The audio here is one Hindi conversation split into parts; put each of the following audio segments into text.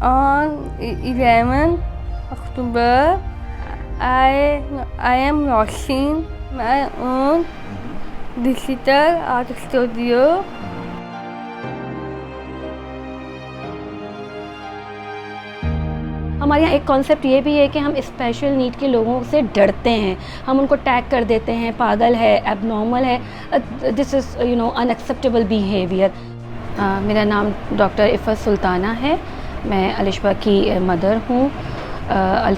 On 11 October, I am launching my own digital art studio. हमारे यहाँ एक कॉन्सेप्ट ये भी है कि हम स्पेशल नीड के लोगों से डरते हैं, हम उनको टैग कर देते हैं, पागल है, एबनॉर्मल है, दिस इज़ अनएक्सेप्टेबल बिहेवियर। मेरा नाम डॉक्टर इफ़त सुल्ताना है, मैं अलिशबा की मदर हूँ।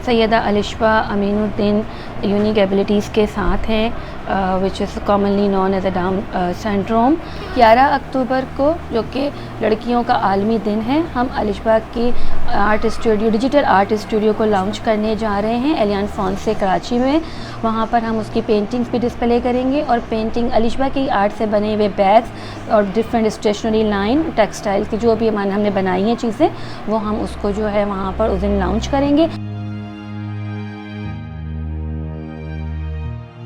सैयदा अलिशबा अमीनुद्दीन यूनिक एबिलिटीज़ के साथ हैं, which is commonly known as a down syndrome. 11 अक्टूबर को, जो कि लड़कियों का आलमी दिन है, हम अलिशबा की art studio, digital art studio को लॉन्च करने जा रहे हैं एलियन फॉन से कराची में। वहाँ पर हम उसकी पेंटिंग्स भी डिस्प्ले करेंगे और पेंटिंग अलिशबा की आर्ट से बने हुए बैग्स और डिफरेंट स्टेशनरी लाइन टेक्सटाइल की जो भी हमने बनाई हैं चीज़ें, वो हम उसको जो है वहाँ पर उस दिन लॉन्च करेंगे।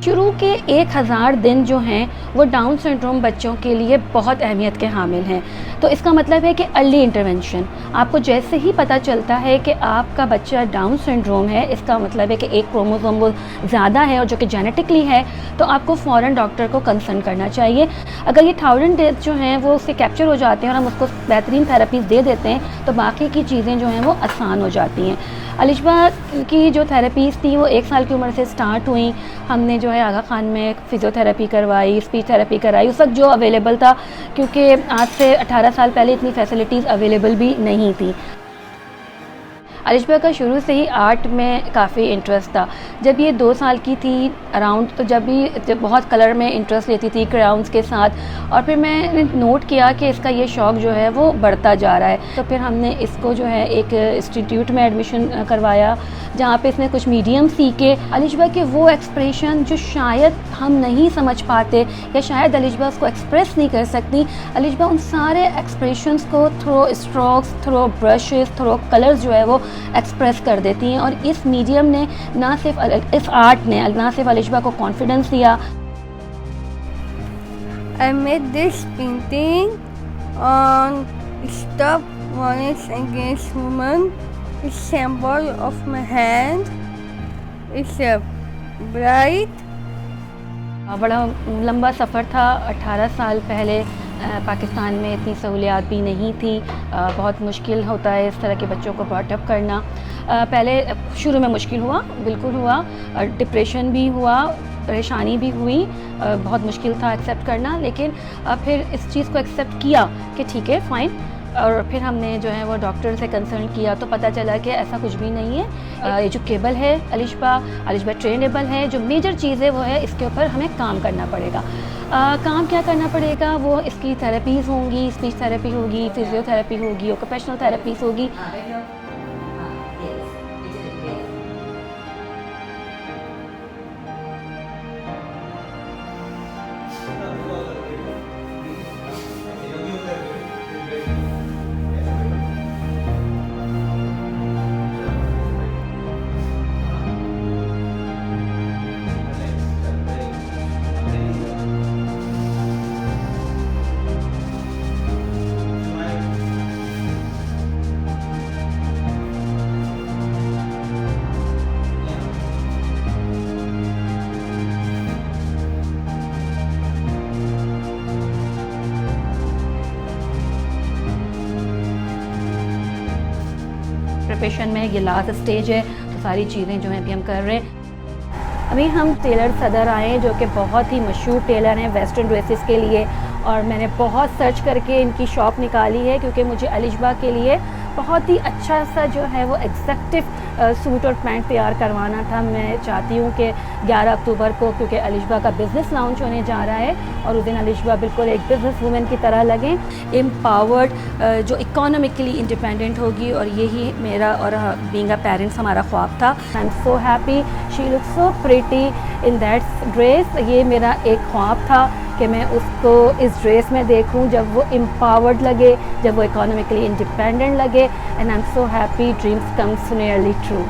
शुरू के 1000 दिन जो हैं वो डाउन सिंड्रोम बच्चों के लिए बहुत अहमियत के हामिल हैं। तो इसका मतलब है कि अर्ली इंटरवेंशन, आपको जैसे ही पता चलता है कि आपका बच्चा डाउन सिंड्रोम है, इसका मतलब है कि एक क्रोमोसोम वो ज़्यादा है और जो कि जेनेटिकली है, तो आपको फ़ौरन डॉक्टर को कंसल्ट करना चाहिए। अगर ये 1000 डेज जो हैं वो उससे कैप्चर हो जाते हैं और हम उसको बेहतरीन थेरेपीज़ दे देते हैं, तो बाकी की चीज़ें जो हैं वो आसान हो जाती हैं। अलिशबा की जो थेरेपीज़ थी वो 1 साल की उम्र से स्टार्ट हुई। हमने जो है आगा खान में फ़िज़ियोथेरेपी करवाई, स्पीच थेरेपी कराई, उस वक्त जो अवेलेबल था, क्योंकि आज से 18 साल पहले इतनी फैसिलिटीज़ अवेलेबल भी नहीं थी। अलिशबा का शुरू से ही आर्ट में काफ़ी इंटरेस्ट था। जब ये 2 साल की थी अराउंड, तो जब बहुत कलर में इंटरेस्ट लेती थी क्रेयॉन्स के साथ, और फिर मैंने नोट किया कि इसका ये शौक़ जो है वो बढ़ता जा रहा है। तो फिर हमने इसको जो है एक इंस्टीट्यूट में एडमिशन करवाया, जहाँ पे इसने कुछ मीडियम सीखे। अलिशबा के वो एक्सप्रेशन जो शायद हम नहीं समझ पाते या शायद अलिशबा उसको एक्सप्रेस नहीं कर सकती, अलिशबा उन सारे एक्सप्रेशंस को through strokes, through brushes, through colours जो है वो एक्सप्रेस कर देती हैं। और इस मीडियम ने ना सिर्फ इस आर्ट ने ना सिर्फ अलिशबा को कॉन्फिडेंस दिया। I made this painting on Stop Violence Against Women. It's symbol of my hand. It's a bright. बड़ा लंबा सफ़र था। 18 साल पहले पाकिस्तान में इतनी सहूलियात भी नहीं थी। बहुत मुश्किल होता है इस तरह के बच्चों को ब्रॉटअप करना। पहले शुरू में मुश्किल हुआ, बिल्कुल हुआ, डिप्रेशन भी हुआ, परेशानी भी हुई, बहुत मुश्किल था एक्सेप्ट करना। लेकिन फिर इस चीज़ को एक्सेप्ट किया कि ठीक है, फ़ाइन। और फिर हमने जो है वो डॉक्टर से कंसल्ट किया, तो पता चला कि ऐसा कुछ भी नहीं है। एजुकेबल है अलिशबा ट्रेनेबल है। जो मेजर चीज़ है वो है इसके ऊपर हमें काम करना पड़ेगा। काम क्या करना पड़ेगा? वो इसकी थेरेपीज़ होंगी, स्पीच थेरेपी होगी, फिजियोथेरेपी होगी, ऑक्यूपेशनल थेरेपीज़ होगी। प्रिपरेशन में ये लास्ट स्टेज है, तो सारी चीज़ें जो हैं अभी हम कर रहे हैं। अभी हम टेलर सदर आए हैं, जो कि बहुत ही मशहूर टेलर हैं वेस्टर्न ड्रेसेस के लिए, और मैंने बहुत सर्च करके इनकी शॉप निकाली है, क्योंकि मुझे अलिशबा के लिए बहुत ही अच्छा सा जो है वो एग्जैक्टिव सूट और पैंट तैयार करवाना था। मैं चाहती हूँ कि 11 अक्टूबर को, क्योंकि अलिशबा का बिज़नेस लॉन्च होने जा रहा है, और उस दिन अलिशबा बिल्कुल एक बिज़नेस वूमेन की तरह लगें, एम्पावर्ड, जो इकोनॉमिकली इंडिपेंडेंट होगी। और यही मेरा और बीइंग अ पेरेंट्स हमारा ख्वाब था। I am so happy, she looks so pretty in that dress. ये मेरा एक ख्वाब था कि मैं उसको इस ड्रेस में देखूं, जब वो एम्पावर्ड लगे, जब वो इकोनॉमिकली इंडिपेंडेंट लगे। And I am so happy, dreams comes nearly true.